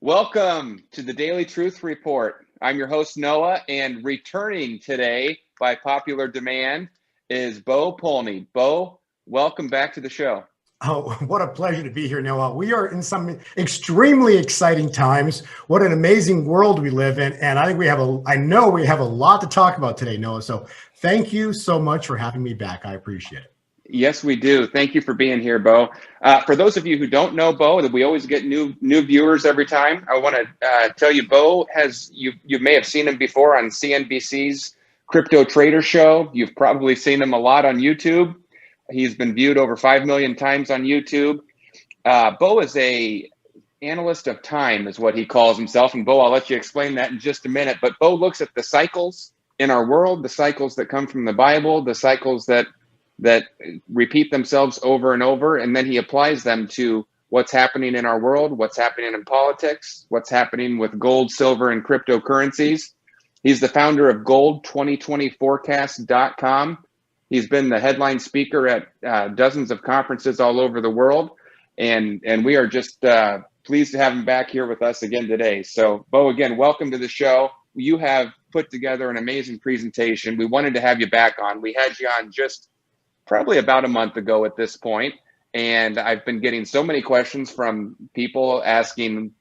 Welcome to the Daily Truth Report. I'm your host, Noah, and returning today by popular demand is Bo Polney. Bo, welcome back to the show. Oh, what a pleasure to be here, Noah. We are in some extremely exciting times. What an amazing world we live in. And I know we have a lot to talk about today, Noah. So thank you so much for having me back. I appreciate it. Yes, we do. Thank you for being here, Bo. For those of you who don't know Bo, that we always get new viewers every time. I want to tell you, Bo you may have seen him before on CNBC's Crypto Trader Show. You've probably seen him a lot on YouTube. He's been viewed over 5 million times on YouTube. Bo is a analyst of time, is what he calls himself. And Bo, I'll let you explain that in just a minute. But Bo looks at the cycles in our world, the cycles that come from the Bible, the cycles that repeat themselves over and over, and then he applies them to what's happening in our world, what's happening in politics, what's happening with gold, silver, and cryptocurrencies. He's the founder of gold2020forecast.com. He's been the headline speaker at dozens of conferences all over the world, and we are just pleased to have him back here with us again today. So, Bo, again, welcome to the show. You have put together an amazing presentation. We wanted to have you back on. We had you on just probably about a month ago at this point, and I've been getting so many questions from people asking,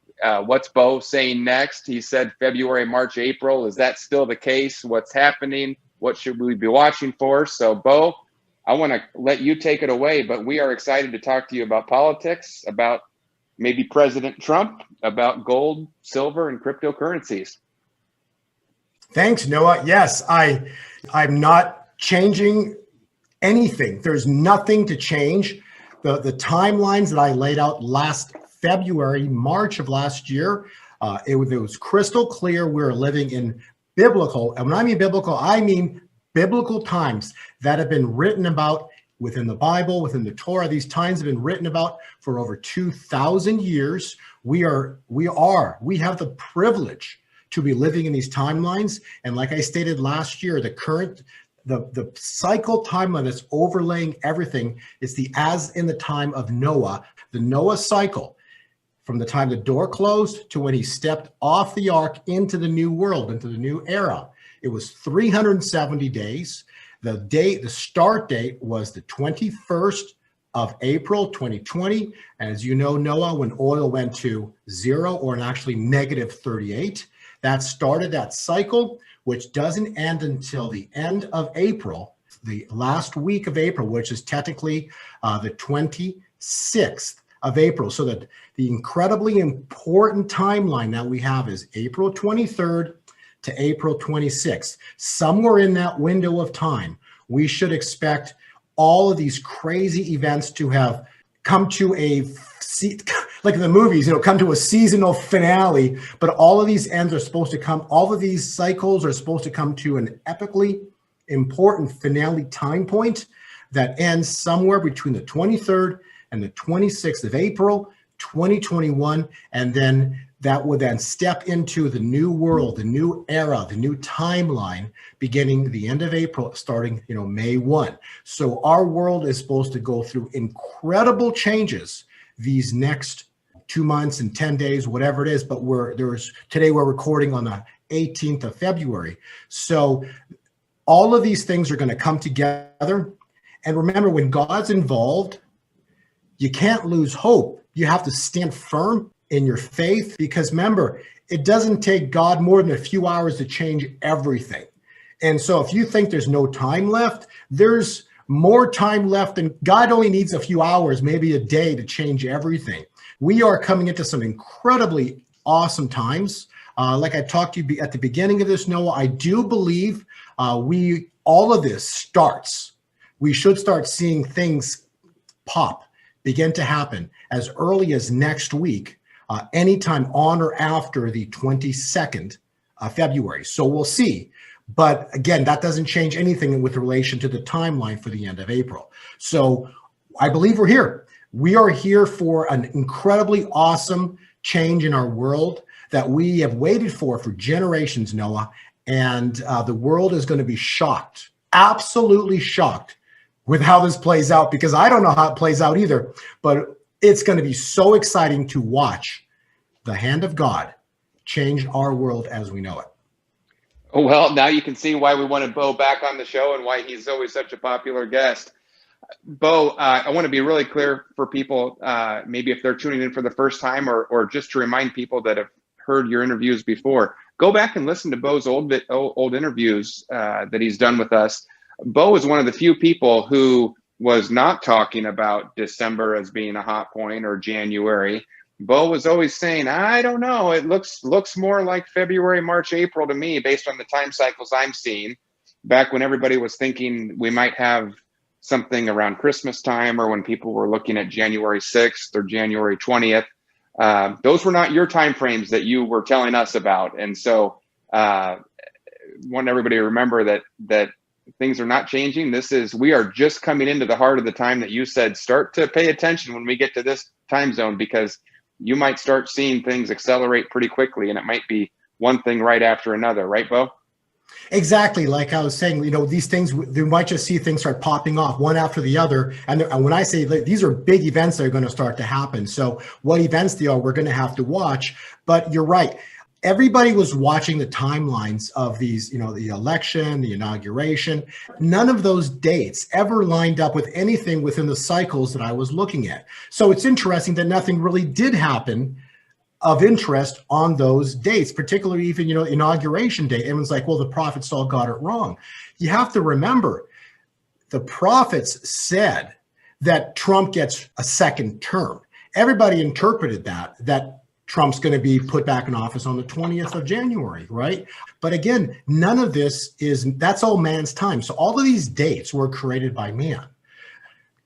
what's Bo saying next? He said February, March, April. Is that still the case? What's happening? What should we be watching for? So, Bo, I want to let you take it away, but we are excited to talk to you about politics, about maybe President Trump, about gold, silver, and cryptocurrencies. Thanks, Noah. Yes, I'm not changing anything. There's nothing to change. The timelines that I laid out last February, March of last year, it was crystal clear. We're living in biblical, and when I mean biblical times that have been written about within the Bible, within the Torah. These times have been written about for over 2,000 years. We have the privilege to be living in these timelines. And like I stated last year, the cycle timeline that's overlaying everything is as in the time of Noah, the Noah cycle, from the time the door closed to when he stepped off the ark into the new world, into the new era. It was 370 days. The start date was the 21st of April, 2020. And as you know, Noah, when oil went to zero, or actually negative 38, that started that cycle, which doesn't end until the end of April, the last week of April, which is technically the 26th of April. So that the incredibly important timeline that we have is April 23rd to April 26th. Somewhere in that window of time, we should expect all of these crazy events to have come to like in the movies, come to a seasonal finale, but all of these ends are supposed to come, all of these cycles are supposed to come to an epically important finale time point that ends somewhere between the 23rd and the 26th of April, 2021. And then that would then step into the new world, the new era, the new timeline, beginning the end of April, starting, May 1. So our world is supposed to go through incredible changes these next 2 months and 10 days, whatever it is. But today we're recording on the 18th of February. So all of these things are going to come together. And remember, when God's involved, you can't lose hope. You have to stand firm in your faith, because remember, it doesn't take God more than a few hours to change everything. And so if you think there's no time left, there's more time left, and God only needs a few hours, maybe a day, to change everything. We are coming into some incredibly awesome times. Like I talked to you at the beginning of this, Noah, I do believe all of this starts. We should start seeing things begin to happen as early as next week, anytime on or after the 22nd of February. So we'll see. But again, that doesn't change anything with relation to the timeline for the end of April. So I believe we're here. We are here for an incredibly awesome change in our world that we have waited for generations, Noah. And the world is going to be shocked, absolutely shocked, with how this plays out, because I don't know how it plays out either, but it's going to be so exciting to watch the hand of God changed our world as we know it. Oh, well, now you can see why we wanted Bo back on the show and why he's always such a popular guest. Bo, I want to be really clear for people, maybe if they're tuning in for the first time, or just to remind people that have heard your interviews before, go back and listen to Bo's old interviews that he's done with us. Bo is one of the few people who was not talking about December as being a hot point or January. Bo was always saying, I don't know, it looks more like February, March, April to me, based on the time cycles I'm seeing. Back when everybody was thinking we might have something around Christmas time, or when people were looking at January 6th or January 20th. Those were not your time frames that you were telling us about. And so want everybody to remember that things are not changing. We are just coming into the heart of the time that you said, start to pay attention when we get to this time zone, because you might start seeing things accelerate pretty quickly, and it might be one thing right after another. Right, Bo? Exactly. Like I was saying, these things, they might just see things start popping off one after the other. And when I say these are big events that are going to start to happen. So what events they are, we're going to have to watch. But you're right. Everybody was watching the timelines of these, the election, the inauguration. None of those dates ever lined up with anything within the cycles that I was looking at. So it's interesting that nothing really did happen of interest on those dates, particularly even, inauguration day. Everyone's like, well, the prophets all got it wrong. You have to remember, the prophets said that Trump gets a second term. Everybody interpreted that Trump's going to be put back in office on the 20th of January, right? But again, none of this that's all man's time. So all of these dates were created by man.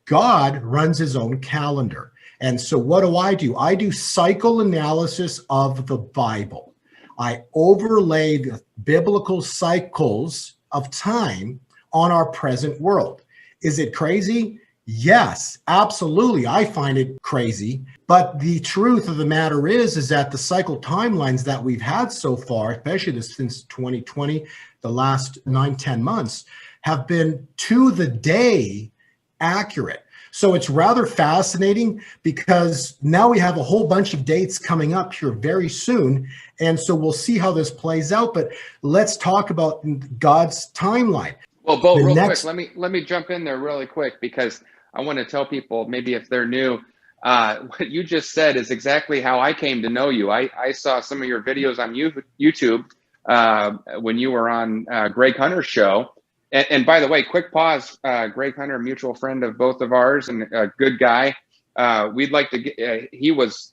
God runs his own calendar. And so what do? I do cycle analysis of the Bible. I overlay the biblical cycles of time on our present world. Is it crazy? Yes, absolutely. I find it crazy. But the truth of the matter is that the cycle timelines that we've had so far, especially since 2020, the last 9-10 months, have been to the day accurate. So it's rather fascinating, because now we have a whole bunch of dates coming up here very soon. And so we'll see how this plays out. But let's talk about God's timeline. Well, Bo, quick, let me jump in there really quick, because I want to tell people, maybe if they're new, what you just said is exactly how I came to know you. I saw some of your videos on YouTube when you were on Greg Hunter's show. And by the way, quick pause, Greg Hunter, a mutual friend of both of ours and a good guy. We'd like to get, he was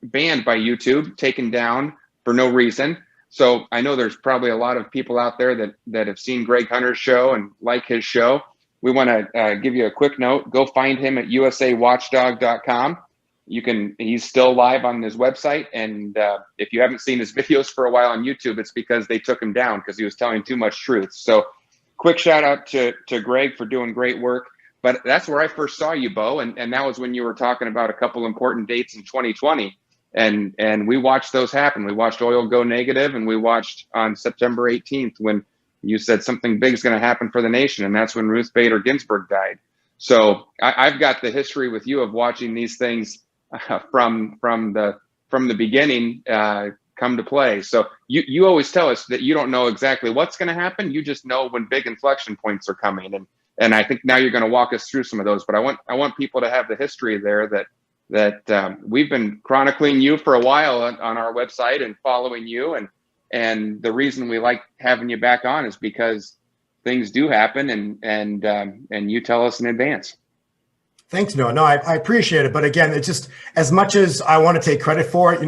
banned by YouTube, taken down for no reason. So I know there's probably a lot of people out there that have seen Greg Hunter's show and like his show. We want to give you a quick note. Go find him at usawatchdog.com. He's still live on his website. And if you haven't seen his videos for a while on YouTube, it's because they took him down because he was telling too much truth. So quick shout out to Greg for doing great work. But that's where I first saw you, Bo. And that was when you were talking about a couple important dates in 2020. And we watched those happen. We watched oil go negative, and we watched on September 18th when you said something big is going to happen for the nation. And that's when Ruth Bader Ginsburg died. So I've got the history with you of watching these things from the beginning come to play. So you always tell us that you don't know exactly what's going to happen. You just know when big inflection points are coming. And I think now you're going to walk us through some of those. But I want people to have the history there that we've been chronicling you for a while on our website and following you. And the reason we like having you back on is because things do happen, and you tell us in advance. Thanks, Noah. No, I appreciate it. But again, it's just, as much as I want to take credit for it,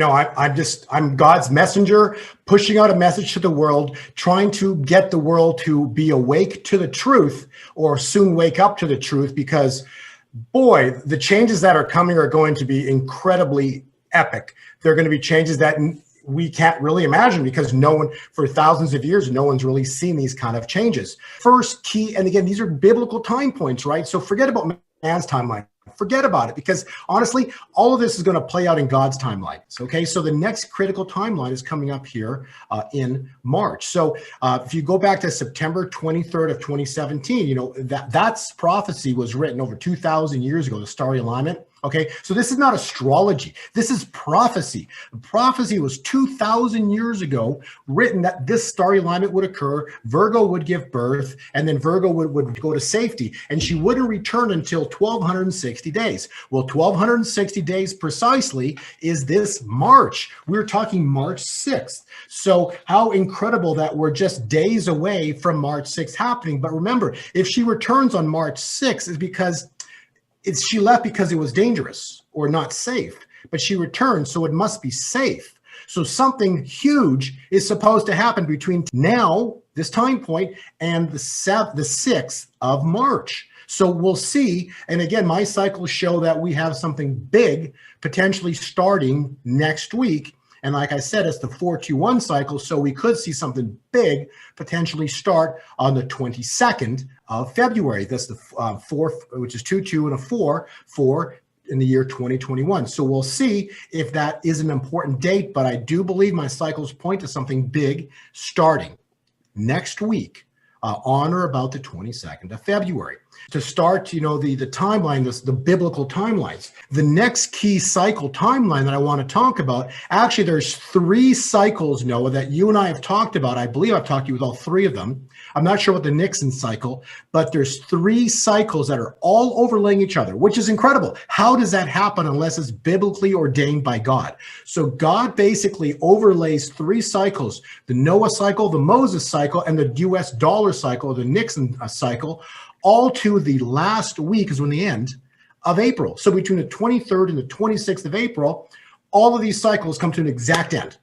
I'm God's messenger, pushing out a message to the world, trying to get the world to be awake to the truth, or soon wake up to the truth, because boy, the changes that are coming are going to be incredibly epic. They're going to be changes that we can't really imagine, because no one, for thousands of years, no one's really seen these kind of changes. First key, and again, these are biblical time points, right? So forget about man's timeline. Forget about it, because honestly, all of this is going to play out in God's timeline. Okay, so the next critical timeline is coming up here in March. So if you go back to September 23rd of 2017, that's prophecy was written over 2,000 years ago, the starry alignment. Okay, so this is not astrology. This is prophecy. The prophecy was 2,000 years ago written that this starry alignment would occur, Virgo would give birth, and then Virgo would go to safety, and she wouldn't return until 1,260 days. Well, 1,260 days precisely is this March. We're talking March 6th. So how incredible that we're just days away from March 6th happening. But remember, if she returns on March 6th, it's because she left because it was dangerous or not safe, but she returned, so it must be safe. So something huge is supposed to happen between now, this time point, and the 6th of March. So we'll see. And again, my cycles show that we have something big potentially starting next week. And like I said, it's the 421 cycle, so we could see something big potentially start on the 22nd of February. That's the fourth, which is 2, and a 4 in the year 2021. So we'll see if that is an important date, but I do believe my cycles point to something big starting next week on or about the 22nd of February. To start, the timeline, the biblical timelines. The next key cycle timeline that I want to talk about, actually, there's 3 cycles, Noah, that you and I have talked about. I believe I've talked to you with all 3 of them. I'm not sure what the Nixon cycle, but there's 3 cycles that are all overlaying each other, which is incredible. How does that happen unless it's biblically ordained by God? So God basically overlays 3 cycles, the Noah cycle, the Moses cycle, and the US dollar cycle, the Nixon cycle, all to the last week is when the end of April. So between the 23rd and the 26th of April, all of these cycles come to an exact end.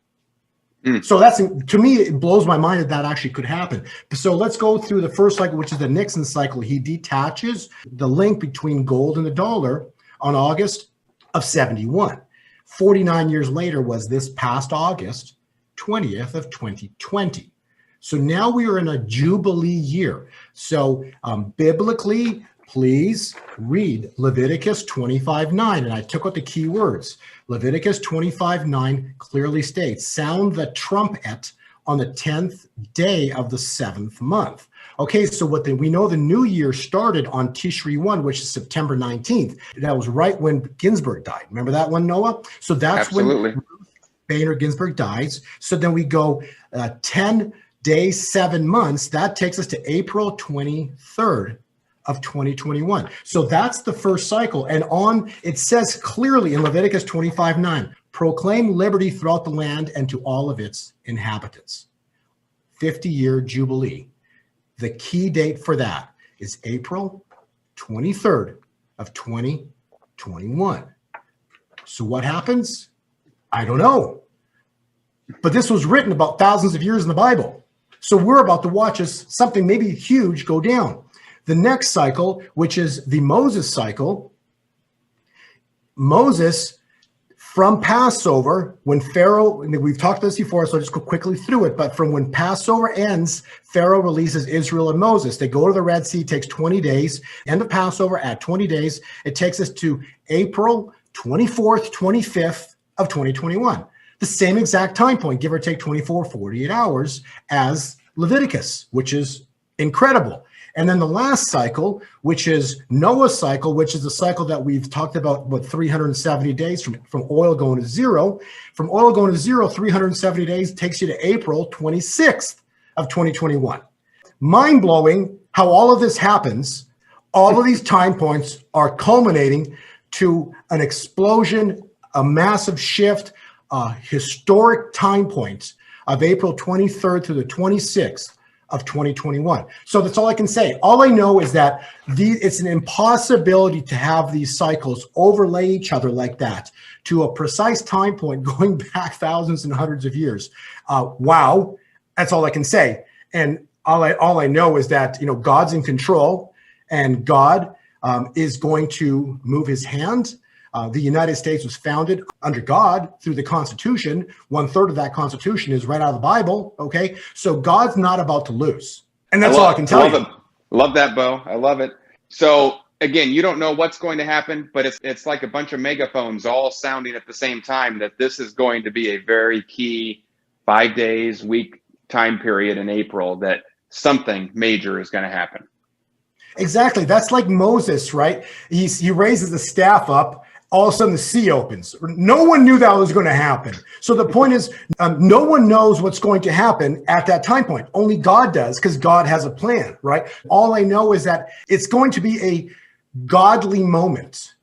So that's, to me, it blows my mind that actually could happen. So let's go through the first cycle, which is the Nixon cycle. He detaches the link between gold and the dollar on August of 71. 49 years later was this past August 20th of 2020. So now we are in a Jubilee year. So biblically, please read Leviticus 25:9. And I took out the key words. Leviticus 25:9 clearly states, sound the trumpet on the 10th day of the 7th month. Okay, so we know the new year started on Tishri 1, which is September 19th. That was right when Ginsburg died. Remember that one, Noah? So that's Absolutely. when Boehner Ginsburg dies. So then we go 10 days, 7 months. That takes us to April 23rd of 2021. So that's the first cycle. And it says clearly in Leviticus 25:9, proclaim liberty throughout the land and to all of its inhabitants. 50-year Jubilee. The key date for that is April 23rd of 2021. So what happens? I don't know. But this was written about thousands of years in the Bible. So we're about to watch something maybe huge go down. The next cycle, which is the Moses cycle, Moses from Passover, when Pharaoh, and we've talked about this before, so I'll just go quickly through it, but from when Passover ends, Pharaoh releases Israel and Moses. They go to the Red Sea, it takes 20 days. End of Passover at 20 days. It takes us to April 24th, 25th of 2021. The same exact time point, give or take 24, 48 hours as Leviticus, which is incredible. And then the last cycle, which is Noah's cycle, which is the cycle that we've talked about, 370 days from oil going to zero. From oil going to zero, 370 days takes you to April 26th of 2021. Mind-blowing how all of this happens. All of these time points are culminating to an explosion, a massive shift, a historic time point of April 23rd to the 26th of 2021. So that's all I can say. All I know is that it's an impossibility to have these cycles overlay each other like that to a precise time point going back thousands and hundreds of years. Wow, that's all I can say. And all I know is that God's in control, and God is going to move His hand. The United States was founded under God through the Constitution. 1/3 of that Constitution is right out of the Bible. Okay, so God's not about to lose, and that's all I can tell you. Love that, Bo. I love it. So again, you don't know what's going to happen, but it's like a bunch of megaphones all sounding at the same time that this is going to be a very key 5 days, week time period in April that something major is going to happen. Exactly. That's like Moses, right? He raises the staff up. all of a sudden the sea opens. No one knew that was going to happen. So the point is, no one knows what's going to happen at that time point. Only God does, because God has a plan, right? All I know is that it's going to be a godly moment.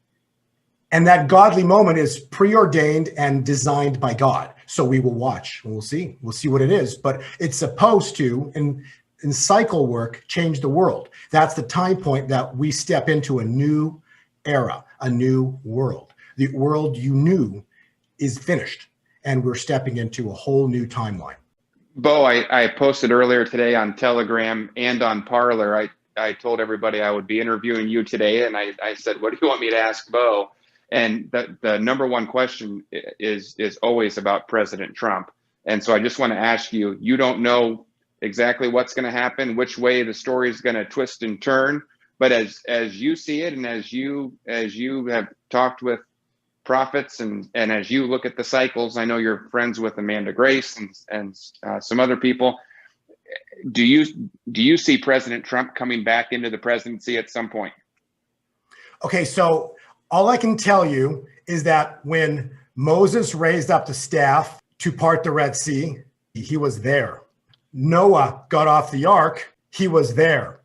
And that godly moment is preordained and designed by God. So we will watch and we'll see. We'll see what it is. But it's supposed to, in cycle work, change the world. That's the time point that we step into a new era, a new world. The world you knew is finished, and we're stepping into a whole new timeline. Bo, I posted earlier today on Telegram and on Parler. I told everybody I would be interviewing you today, and I said, what do you want me to ask Bo? And the number one question is always about President Trump. And so I just want to ask you, you don't know exactly what's going to happen, which way the story is going to twist and turn. But as you see it, and as you have talked with prophets, and as you look at the cycles, I know you're friends with Amanda Grace and some other people. Do you see President Trump coming back into the presidency at some point? Okay, so all I can tell you is that when Moses raised up the staff to part the Red Sea, he was there. Noah got off the ark, he was there.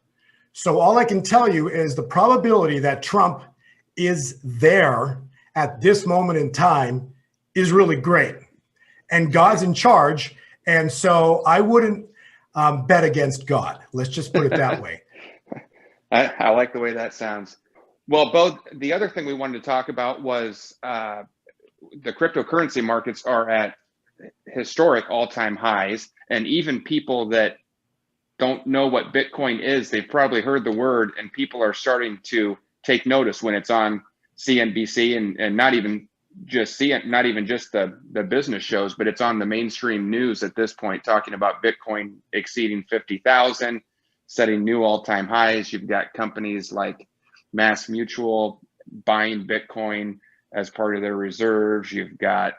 So all I can tell you is the probability that Trump is there at this moment in time is really great. And God's in charge. And so I wouldn't bet against God. Let's just put it that way. I like the way that sounds. Well, Bo, the other thing we wanted to talk about was the cryptocurrency markets are at historic all-time highs. And even people that don't know what Bitcoin is, they've probably heard the word, and people are starting to take notice when it's on CNBC and not even just the business shows, but it's on the mainstream news at this point, talking about Bitcoin exceeding 50,000, setting new all-time highs. You've got companies like Mass Mutual buying Bitcoin as part of their reserves. You've got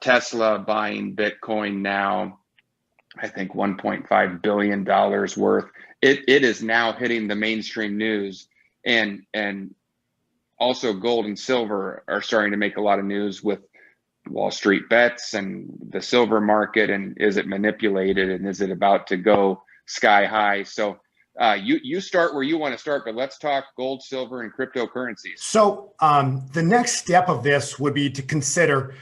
Tesla buying Bitcoin now, I think $1.5 billion worth. It is now hitting the mainstream news, and also gold and silver are starting to make a lot of news with Wall Street bets and the silver market, and is it manipulated, and is it about to go sky high? So you start where you want to start, but let's talk gold, silver, and cryptocurrencies. So the next step of this would be to consider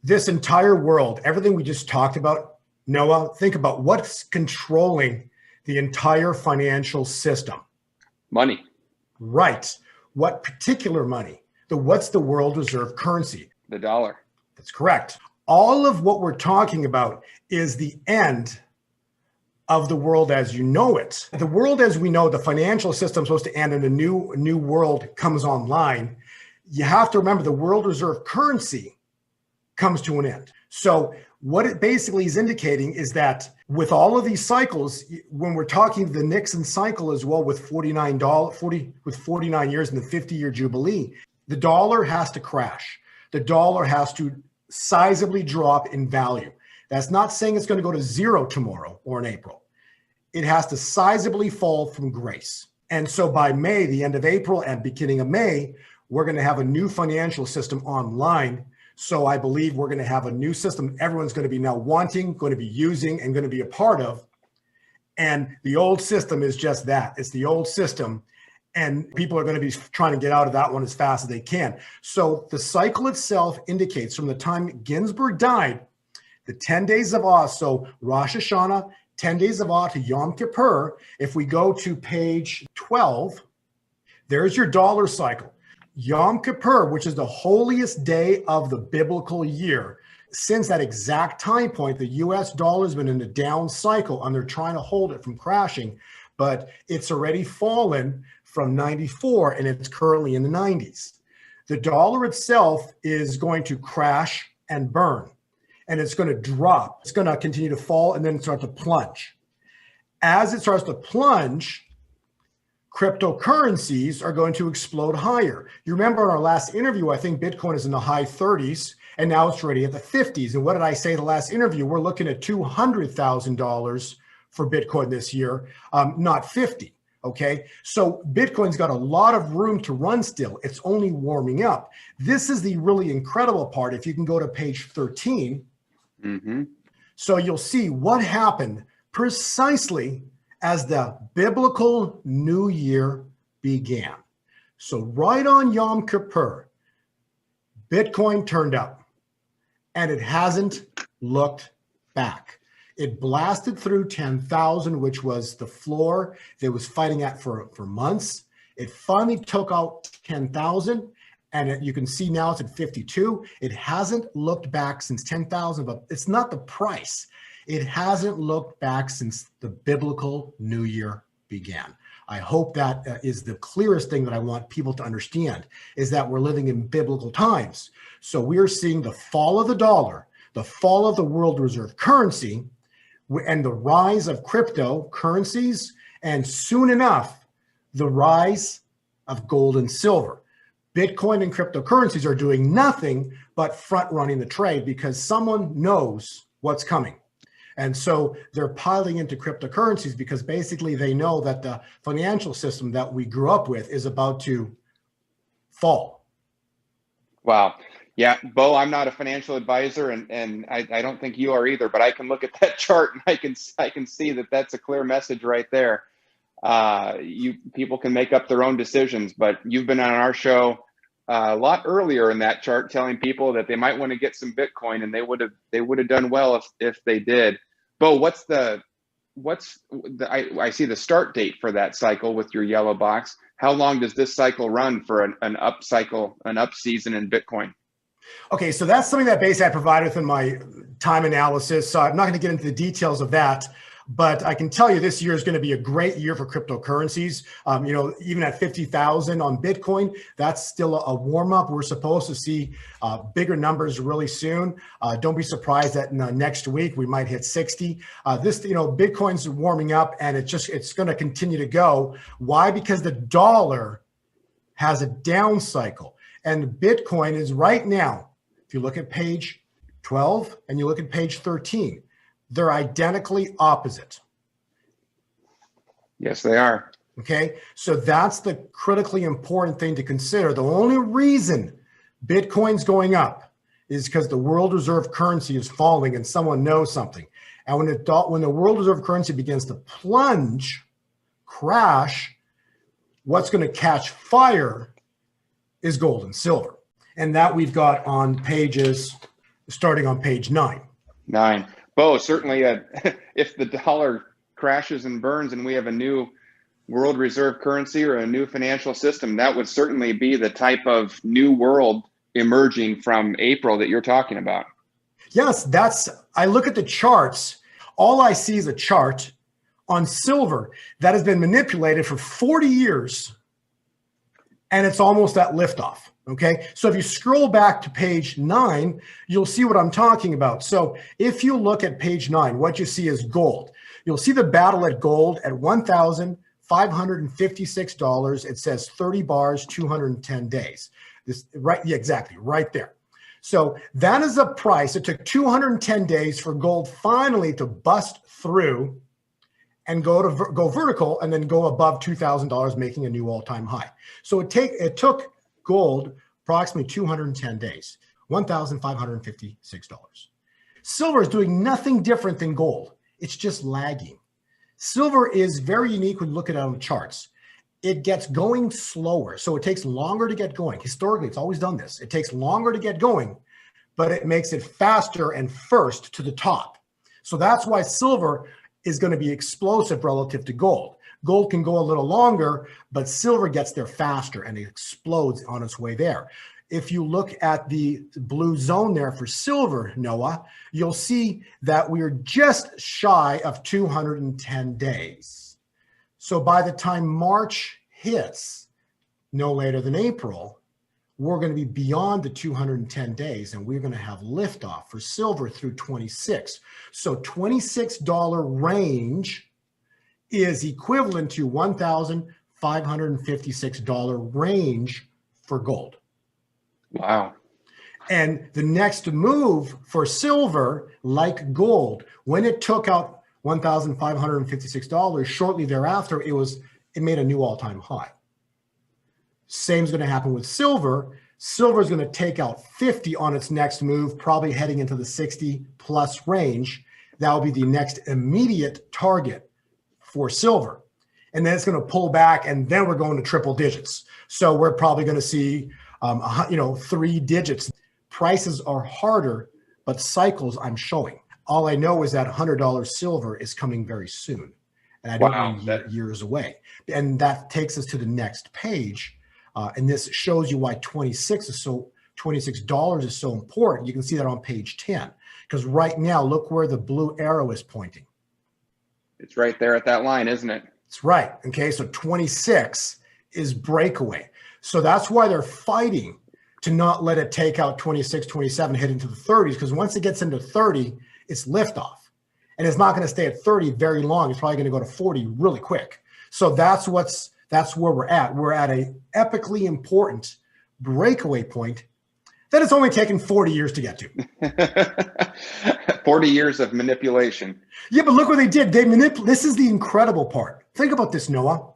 this entire world, everything we just talked about. Noah, think about what's controlling the entire financial system. Money. Right. What particular money? What's the world reserve currency? The dollar. That's correct. All of what we're talking about is the end of the world as you know it. The world as we know, the financial system is supposed to end and a new world comes online. You have to remember the world reserve currency comes to an end. So what it basically is indicating is that with all of these cycles, when we're talking the Nixon cycle as well, with 49 years in the 50-year Jubilee, the dollar has to crash. The dollar has to sizably drop in value. That's not saying it's going to go to zero tomorrow or in April. It has to sizably fall from grace. And so by May, the end of April and beginning of May, we're going to have a new financial system online. So I believe we're going to have a new system everyone's going to be now wanting, going to be using, and going to be a part of. And the old system is just that. It's the old system. And people are going to be trying to get out of that one as fast as they can. So the cycle itself indicates from the time Ginsburg died, the 10 days of awe, so Rosh Hashanah, 10 days of awe to Yom Kippur. If we go to page 12, there's your dollar cycle. Yom Kippur, which is the holiest day of the biblical year. Since that exact time point, the US dollar has been in a down cycle and they're trying to hold it from crashing, but it's already fallen from 94 and it's currently in the 90s. The dollar itself is going to crash and burn, and it's going to drop. It's going to continue to fall and then start to plunge. As it starts to plunge, cryptocurrencies are going to explode higher. You remember in our last interview, I think Bitcoin is in the high 30s, and now it's already at the 50s. And what did I say the last interview? We're looking at $200,000 for Bitcoin this year, not 50. Okay, so Bitcoin's got a lot of room to run still. It's only warming up. This is the really incredible part. If you can go to page 13, so you'll see what happened precisely as the biblical New Year began. So right on Yom Kippur, Bitcoin turned up and it hasn't looked back. It blasted through 10,000, which was the floor they was fighting at for months. It finally took out 10,000, and you can see now it's at 52. It hasn't looked back since 10,000, but it's not the price. It hasn't looked back since the biblical New Year began. I hope that is the clearest thing that I want people to understand, is that we're living in biblical times. So we're seeing the fall of the dollar, the fall of the world reserve currency, and the rise of cryptocurrencies, and soon enough, the rise of gold and silver. Bitcoin and cryptocurrencies are doing nothing but front running the trade because someone knows what's coming. And so they're piling into cryptocurrencies because basically they know that the financial system that we grew up with is about to fall. Wow. Yeah, Bo, I'm not a financial advisor, and I don't think you are either, but I can look at that chart and I can see that that's a clear message right there. People can make up their own decisions, but you've been on our show a lot earlier in that chart telling people that they might want to get some Bitcoin, and they would have done well if they did. Bo, I see the start date for that cycle with your yellow box. How long does this cycle run for an up cycle, an up season in Bitcoin? Okay, so that's something that basically I provided within my time analysis. So I'm not going to get into the details of that, but I can tell you this year is going to be a great year for cryptocurrencies. Even at 50,000 on Bitcoin, that's still a warm up. We're supposed to see bigger numbers really soon. Don't be surprised that next week we might hit 60. Bitcoin's warming up, and it's going to continue to go. Why? Because the dollar has a down cycle. And Bitcoin is right now, if you look at page 12 and you look at page 13, they're identically opposite. Yes, they are. Okay, so that's the critically important thing to consider. The only reason Bitcoin's going up is because the world reserve currency is falling and someone knows something. And when the world reserve currency begins to crash, what's going to catch fire is gold and silver. And that we've got on pages, starting on page 9. 9. Bo, certainly if the dollar crashes and burns and we have a new world reserve currency or a new financial system, that would certainly be the type of new world emerging from April that you're talking about. Yes, I look at the charts. All I see is a chart on silver that has been manipulated for 40 years. And it's almost at liftoff, okay? So if you scroll back to page 9, you'll see what I'm talking about. So if you look at page 9, what you see is gold. You'll see the battle at gold at $1,556. It says 30 bars, 210 days. Exactly, right there. So that is a price. It took 210 days for gold finally to bust through and go vertical and then go above $2,000, making a new all-time high. So it took gold approximately 210 days, $1,556. Silver is doing nothing different than gold. It's just lagging. Silver is very unique when you look at it on the charts. It gets going slower, so it takes longer to get going. Historically, it's always done this. It takes longer to get going, but it makes it faster and first to the top. So that's why silver is going to be explosive relative to gold. Gold can go a little longer, but silver gets there faster and it explodes on its way there. If you look at the blue zone there for silver, Noah, you'll see that we're just shy of 210 days. So by the time March hits, no later than April, we're going to be beyond the 210 days, and we're going to have liftoff for silver through 26. So $26 range is equivalent to $1,556 range for gold. Wow. And the next move for silver, like gold, when it took out $1,556, shortly thereafter, it was it made a new all-time high. Same is going to happen with silver. Silver is going to take out 50 on its next move, probably heading into the 60 plus range. That will be the next immediate target for silver. And then it's going to pull back, and then we're going to triple digits. So we're probably going to see, 3 digits. Prices are harder, but cycles I'm showing. All I know is that $100 silver is coming very soon. And I don't know years away. And that takes us to the next page. And this shows you why $26 is so important. You can see that on page 10. Because right now, look where the blue arrow is pointing. It's right there at that line, isn't it? It's right. Okay, so 26 is breakaway. So that's why they're fighting to not let it take out 26, 27, hit into the 30s, because once it gets into 30, it's liftoff. And it's not going to stay at 30 very long. It's probably going to go to 40 really quick. So that's where we're at. We're at a epically important breakaway point that it's only taken 40 years to get to. 40 years of manipulation. Yeah, but look what they did. This is the incredible part. Think about this, Noah.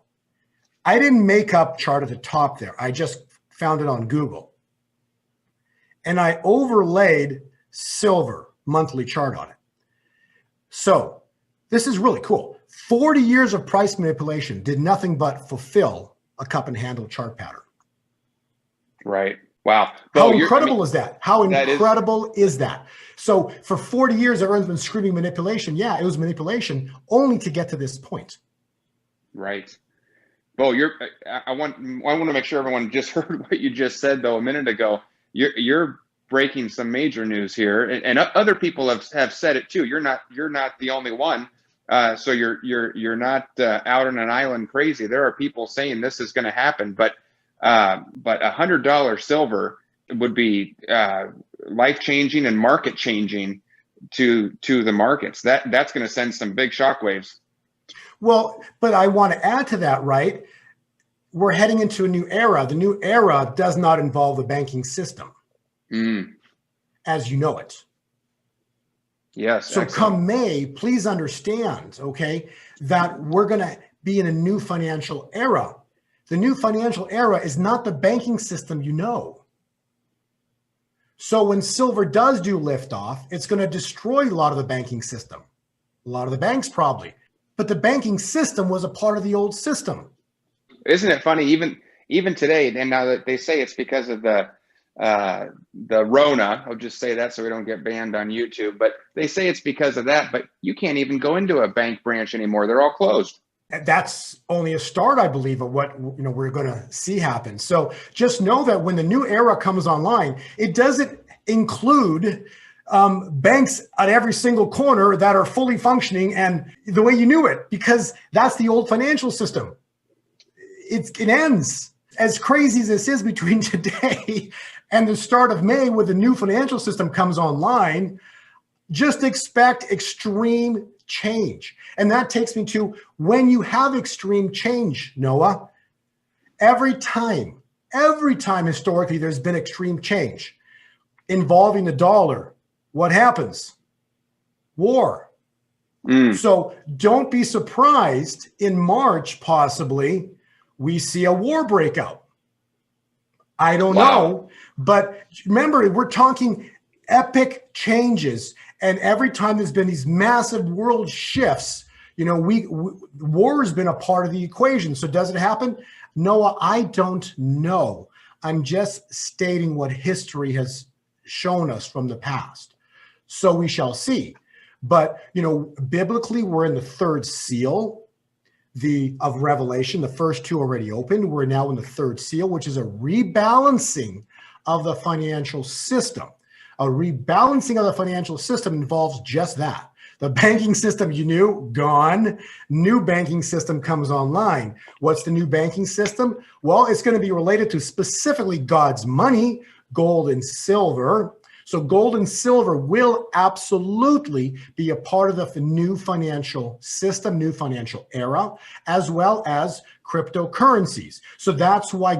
I didn't make up chart at the top there. I just found it on Google. And I overlaid silver monthly chart on it. So this is really cool. 40 years of price manipulation did nothing but fulfill a cup and handle chart pattern. Right. Wow. How incredible is that? How incredible is that? So for 40 years, everyone's been screaming manipulation. Yeah, it was manipulation only to get to this point. Right. Bo, I want to make sure everyone just heard what you just said, though, a minute ago. You're breaking some major news here, and other people have said it too. You're not the only one. So you're not out on an island crazy. There are people saying this is going to happen, but $100 silver would be life changing and market changing to the markets. That's going to send some big shockwaves. Well, but I want to add to that, right? We're heading into a new era. The new era does not involve the banking system as you know it. Yes. So excellent. Come May, please understand, okay, that we're going to be in a new financial era. The new financial era is not the banking system you know. So when silver does do liftoff, it's going to destroy a lot of the banking system. A lot of the banks probably. But the banking system was a part of the old system. Isn't it funny, even today, and now that they say it's because of the Rona, I'll just say that so we don't get banned on YouTube, but they say it's because of that, but you can't even go into a bank branch anymore. They're all closed. That's only a start, I believe, of what we're going to see happen. So just know that when the new era comes online, it doesn't include banks at every single corner that are fully functioning and the way you knew it, because that's the old financial system. It ends. As crazy as this is between today and the start of May, where the new financial system comes online, just expect extreme change. And that takes me to when you have extreme change, Noah, every time historically there's been extreme change involving the dollar, what happens? War. So don't be surprised in March, possibly, we see a war breakout. I don't know, but remember, we're talking epic changes. And every time there's been these massive world shifts, war has been a part of the equation. So does it happen? Noah, I don't know. I'm just stating what history has shown us from the past. So we shall see. But, biblically, we're in the third seal of Revelation. The first two already opened. We're now in the third seal, which is a rebalancing of the financial system. A rebalancing of the financial system involves just that. The banking system you knew, gone. New banking system comes online. What's the new banking system? Well, it's going to be related to specifically God's money, gold and silver. So gold and silver will absolutely be a part of the new financial system, new financial era, as well as cryptocurrencies. So that's why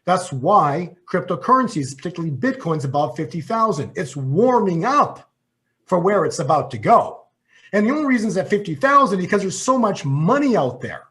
cryptocurrencies, particularly Bitcoin's above 50,000. It's warming up for where it's about to go. And the only reason it's at 50,000 because there's so much money out there.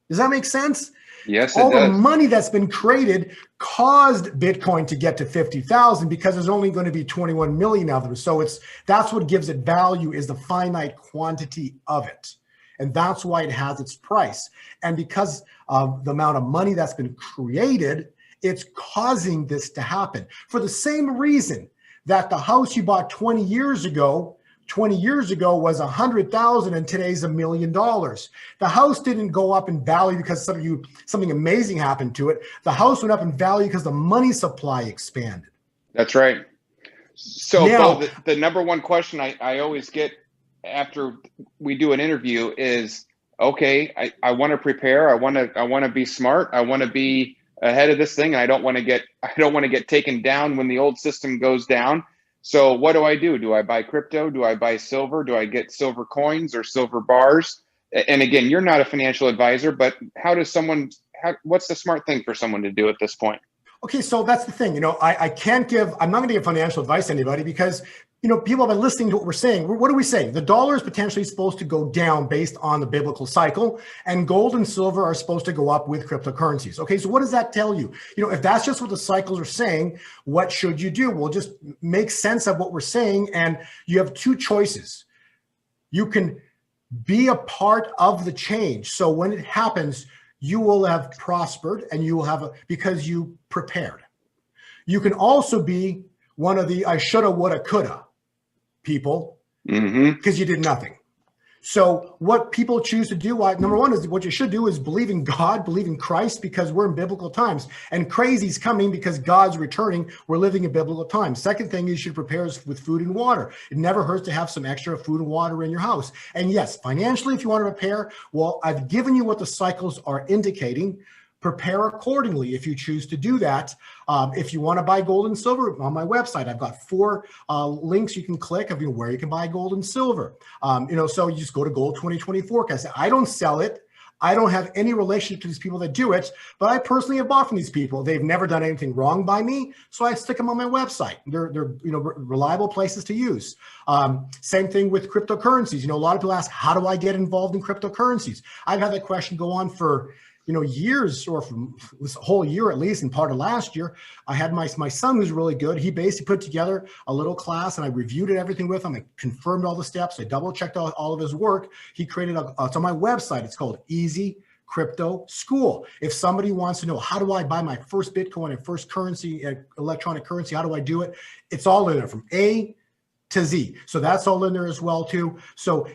Does that make sense? Yes, it All the does. money that's been created caused Bitcoin to get to 50,000 because there's only going to be 21 million of them. So that's what gives it value, is the finite quantity of it. And that's why it has its price. And because of the amount of money that's been created, it's causing this to happen. For the same reason that the house you bought 20 years ago was 100,000 and today's $1 million. The house didn't go up in value because something amazing happened to it. The house went up in value because the money supply expanded. That's right. So, Now, Bo, the number one question I always get after we do an interview is, okay, I want to prepare. I want to be smart. I want to be ahead of this thing. And I don't want to get taken down when the old system goes down. So what do I do? Do I buy crypto? Do I buy silver? Do I get silver coins or silver bars? And again, you're not a financial advisor, but what's the smart thing for someone to do at this point? Okay, so that's the thing. I'm not going to give financial advice to anybody because, people have been listening to what we're saying. What are we saying? The dollar is potentially supposed to go down based on the biblical cycle, and gold and silver are supposed to go up with cryptocurrencies. Okay, so what does that tell you? If that's just what the cycles are saying, what should you do? Well, just make sense of what we're saying, and you have two choices. You can be a part of the change. So when it happens, you will have prospered and you will because you prepared. You can also be one of the I shoulda, woulda, coulda people because you did nothing. So what people choose to do, number one, is what you should do is believe in God, believe in Christ, because we're in biblical times. And crazy's coming because God's returning. We're living in biblical times. Second thing, you should prepare with food and water. It never hurts to have some extra food and water in your house. And yes, financially, if you want to prepare, well, I've given you what the cycles are indicating. Prepare accordingly if you choose to do that. If you want to buy gold and silver, on my website, I've got 4 links you can click of where you can buy gold and silver. So you just go to Gold 2024 because I don't sell it. I don't have any relationship to these people that do it, but I personally have bought from these people. They've never done anything wrong by me, so I stick them on my website. They're reliable places to use. Same thing with cryptocurrencies. A lot of people ask, how do I get involved in cryptocurrencies? I've had that question go on for years, or from this whole year at least, and part of last year. I had my son, who's really good. He basically put together a little class, and I reviewed everything with him. I confirmed all the steps. I double checked all of his work. He created it's on my website. It's called Easy Crypto School. If somebody wants to know, how do I buy my first Bitcoin and first currency, electronic currency, how do I do it? It's all in there from A to Z. So that's all in there as well too. So,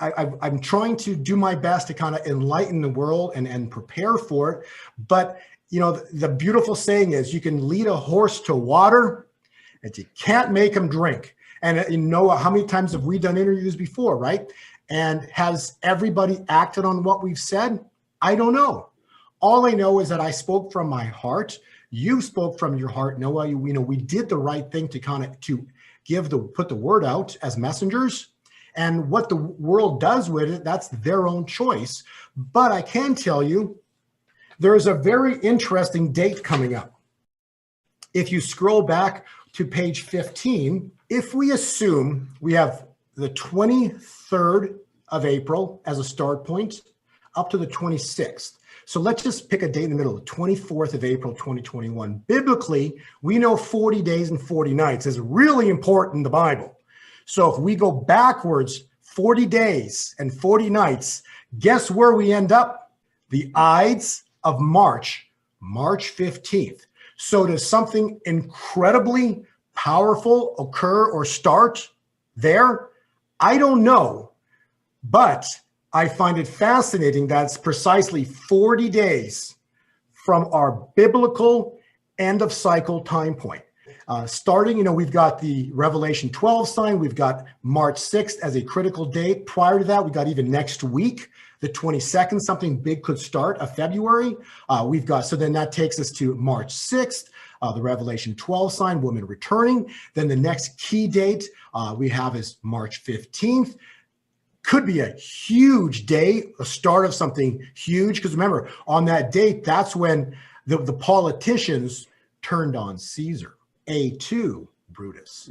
I'm trying to do my best to kind of enlighten the world and prepare for it. But, the beautiful saying is you can lead a horse to water, and you can't make him drink. And how many times have we done interviews before, right? And has everybody acted on what we've said? I don't know. All I know is that I spoke from my heart. You spoke from your heart. Noah, we did the right thing to put the word out as messengers, and what the world does with it, that's their own choice. But I can tell you, there's a very interesting date coming up. If you scroll back to page 15, if we assume we have the 23rd of April as a start point up to the 26th. So let's just pick a date in the middle, the 24th of April, 2021. Biblically, we know 40 days and 40 nights is really important in the Bible. So if we go backwards 40 days and 40 nights, guess where we end up? The Ides of March 15th. So does something incredibly powerful occur or start there? I don't know, but I find it fascinating that it's precisely 40 days from our biblical end of cycle time point. Starting, we've got the Revelation 12 sign. We've got March 6th as a critical date. Prior to that, we got even next week, the 22nd, something big could start of February. So then that takes us to March 6th, the Revelation 12 sign, woman returning. Then the next key date we have is March 15th. Could be a huge day, a start of something huge. Because remember, on that date, that's when the politicians turned on Caesar. A2, Brutus.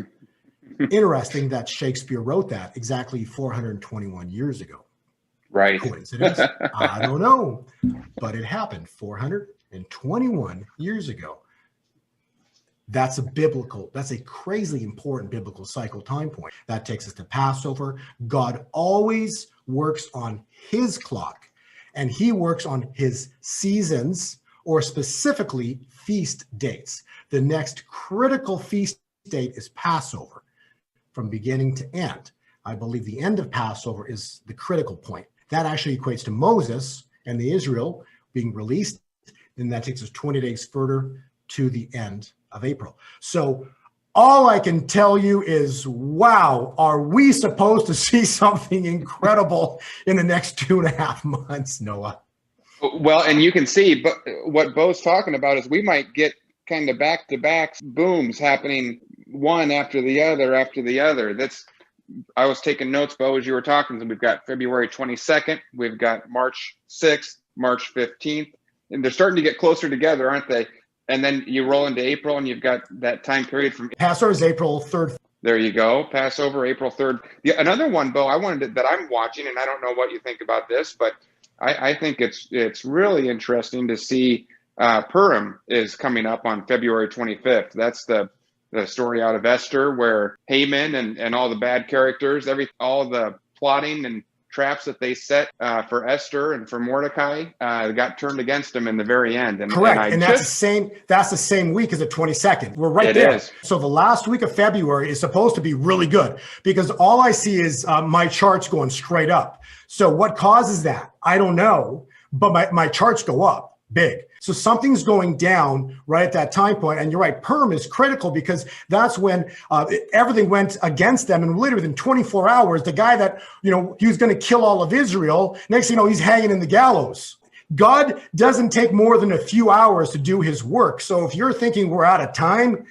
Interesting that Shakespeare wrote that exactly 421 years ago. Right. Coincidence? I don't know. But it happened 421 years ago. That's a crazily important biblical cycle time point. That takes us to Passover. God always works on his clock, and he works on his seasons, or specifically feast dates. The next critical feast date is Passover, from beginning to end. I believe the end of Passover is the critical point. That actually equates to Moses and the Israel being released. Then that takes us 20 days further to the end of April. So all I can tell you is, wow, are we supposed to see something incredible in the next 2.5 months, Noah? Well, and you can see, but what Bo's talking about is we might get kind of back-to-back booms happening, one after the other. I was taking notes, Bo, as you were talking. We've got February 22nd, we've got March 6th, March 15th, and they're starting to get closer together, aren't they? And then you roll into April, and you've got that time period from Passover is April 3rd. There you go, Passover, April 3rd. Another one, Bo, that I'm watching, and I don't know what you think about this, but I think it's really interesting to see Purim is coming up on February 25th. That's the story out of Esther, where Haman and all the bad characters, all the plotting and traps that they set for Esther and for Mordecai got turned against them in the very end. Correct. And that's the same week as the 22nd. We're right there. Is. So the last week of February is supposed to be really good, because all I see is my charts going straight up. So what causes that? I don't know, but my charts go up big. So something's going down right at that time point. And you're right, Purim is critical, because that's when everything went against them. And literally within 24 hours, the guy that, he was going to kill all of Israel, next thing you know, he's hanging in the gallows. God doesn't take more than a few hours to do his work. So if you're thinking we're out of time,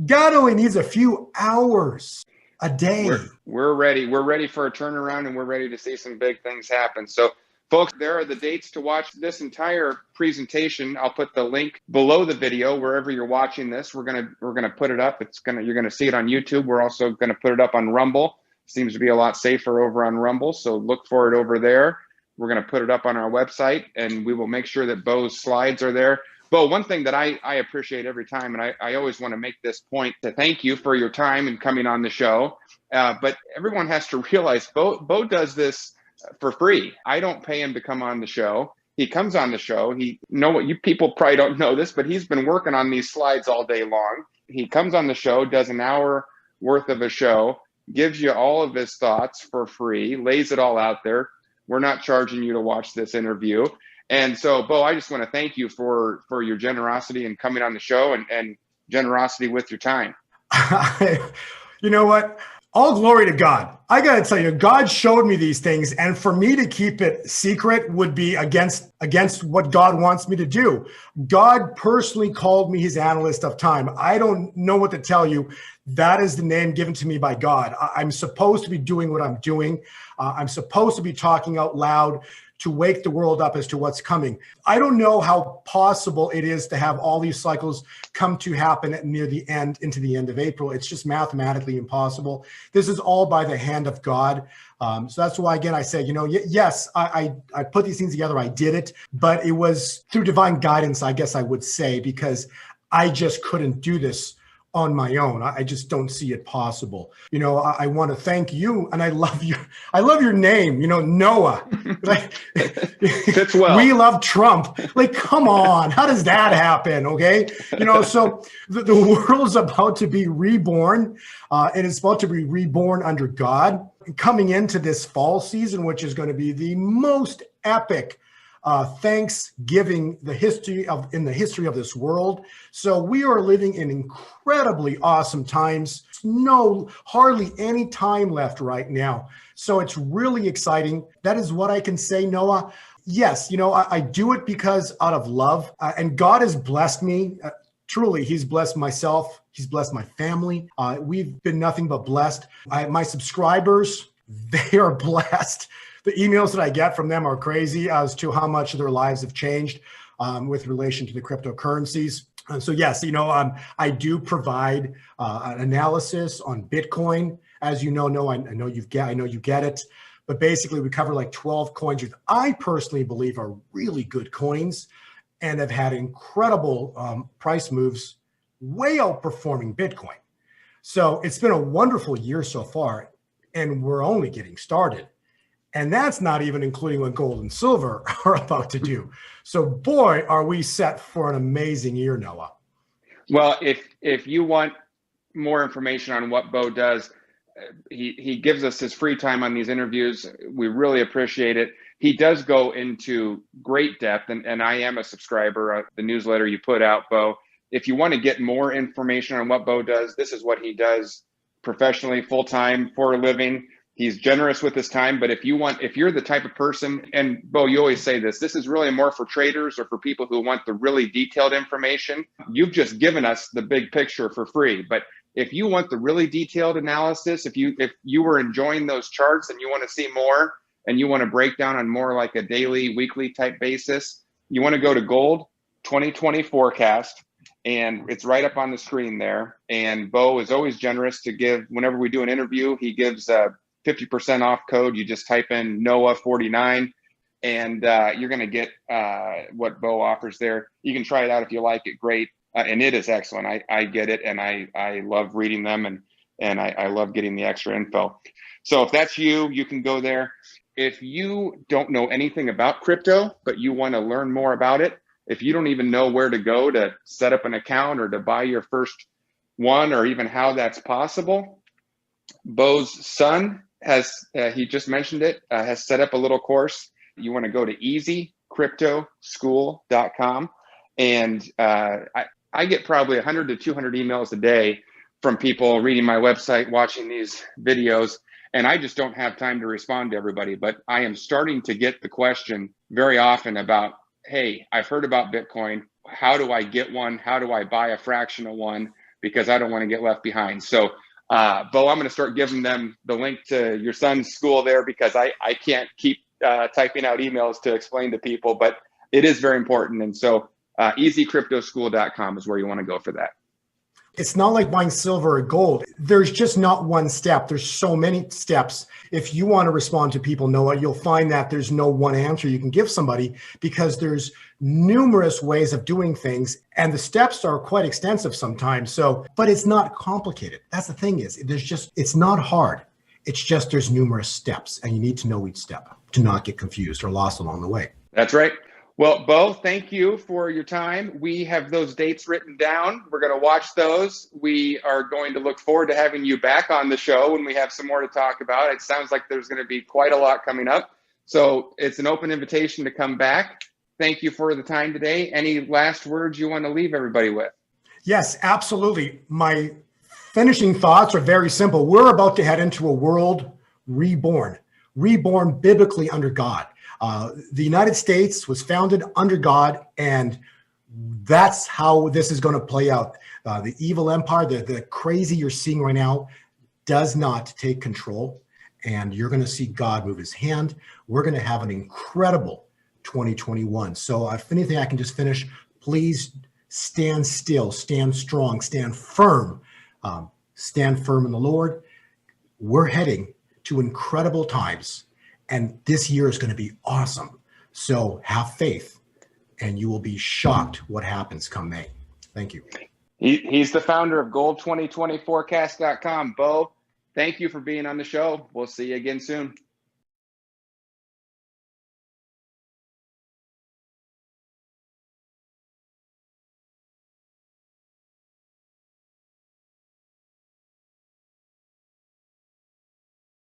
God only needs a few hours a day. We're ready. We're ready for a turnaround, and we're ready to see some big things happen. So folks, there are the dates to watch this entire presentation. I'll put the link below the video wherever you're watching this. We're gonna put it up. You're gonna see it on YouTube. We're also gonna put it up on Rumble. Seems to be a lot safer over on Rumble, so look for it over there. We're gonna put it up on our website, and we will make sure that Bo's slides are there. Bo, one thing that I appreciate every time, and I always want to make this point to thank you for your time and coming on the show. But everyone has to realize Bo does this for free. I don't pay him to come on the show. He comes on the show. You people probably don't know this, but he's been working on these slides all day long. He comes on the show, does an hour worth of a show, gives you all of his thoughts for free, lays it all out there. We're not charging you to watch this interview. And so, Bo, I just want to thank you for your generosity and coming on the show and generosity with your time. You know what? All glory to God. I got to tell you, God showed me these things, and for me to keep it secret would be against what God wants me to do. God personally called me his analyst of time. I don't know what to tell you. That is the name given to me by God. I'm supposed to be doing what I'm doing. I'm supposed to be talking out loud to wake the world up as to what's coming. I don't know how possible it is to have all these cycles come to happen near the end, into the end of April. It's just mathematically impossible. This is all by the hand of God. So that's why, again, I say, yes, I put these things together. I did it, but it was through divine guidance, I guess I would say, because I just couldn't do this on my own. I just don't see it possible. I want to thank you, and I love your name, Noah. Fits well. We love Trump. Come on, how does that happen? Okay. So the world's about to be reborn, and it's about to be reborn under God, coming into this fall season, which is going to be the most epic Thanksgiving in the history of this world. So we are living in incredibly awesome times. No, hardly any time left right now. So it's really exciting. That is what I can say, Noah. Yes, I do it because out of love, and God has blessed me. Truly, he's blessed myself. He's blessed my family. We've been nothing but blessed. My subscribers, they are blessed. The emails that I get from them are crazy as to how much their lives have changed with relation to the cryptocurrencies. And so, yes, I do provide an analysis on Bitcoin. As you know, I know you get it. but basically we cover like 12 coins that I personally believe are really good coins and have had incredible price moves, way outperforming Bitcoin. So it's been a wonderful year so far, and we're only getting started. And that's not even including what gold and silver are about to do. So boy, are we set for an amazing year, Noah. Well, if you want more information on what Bo does, he gives us his free time on these interviews. We really appreciate it. He does go into great depth, and I am a subscriber of the newsletter you put out, Bo. If you want to get more information on what Bo does, this is what he does professionally, full-time, for a living. He's generous with his time, but if you're the type of person, and Bo, you always say this is really more for traders or for people who want the really detailed information. You've just given us the big picture for free. But if you want the really detailed analysis, if you were enjoying those charts and you want to see more, and you want to break down on more like a daily, weekly type basis, you want to go to Gold 2020 Forecast, and it's right up on the screen there. And Bo is always generous to give, whenever we do an interview, he gives 50% off code. You just type in NOAH49, and you're going to get what Bo offers there. You can try it out if you like it, great. And it is excellent. I get it, and I love reading them, and I love getting the extra info. So if that's you, you can go there. If you don't know anything about crypto, but you want to learn more about it, if you don't even know where to go to set up an account or to buy your first one, or even how that's possible, Bo's son has, he just mentioned it, has set up a little course. You want to go to easycryptoschool.com. And I get probably 100 to 200 emails a day from people reading my website, watching these videos, and I just don't have time to respond to everybody. But I am starting to get the question very often about, hey, I've heard about Bitcoin. How do I get one? How do I buy a fraction of one? Because I don't want to get left behind. So, Bo, I'm going to start giving them the link to your son's school there, because I can't keep typing out emails to explain to people, but it is very important. And so easycryptoschool.com is where you want to go for that. It's not like buying silver or gold. There's just not one step. There's so many steps. If you want to respond to people, Noah, you'll find that there's no one answer you can give somebody, because there's numerous ways of doing things, and the steps are quite extensive sometimes. So, but it's not complicated. That's the thing is, it's not hard. It's just there's numerous steps, and you need to know each step to not get confused or lost along the way. That's right. Well, Bo, thank you for your time. We have those dates written down. We're going to watch those. We are going to look forward to having you back on the show when we have some more to talk about. It sounds like there's going to be quite a lot coming up. So it's an open invitation to come back. Thank you for the time today. Any last words you want to leave everybody with? Yes, absolutely. My finishing thoughts are very simple. We're about to head into a world reborn biblically under God. The United States was founded under God, and that's how this is going to play out. The evil empire, the crazy you're seeing right now, does not take control, and you're going to see God move his hand. We're going to have an incredible 2021. So if anything, I can just finish. Please stand still, stand strong, stand firm in the Lord. We're heading to incredible times. And this year is going to be awesome. So have faith, and you will be shocked what happens come May. Thank you. He's the founder of Gold2020Forecast.com. Bo, thank you for being on the show. We'll see you again soon.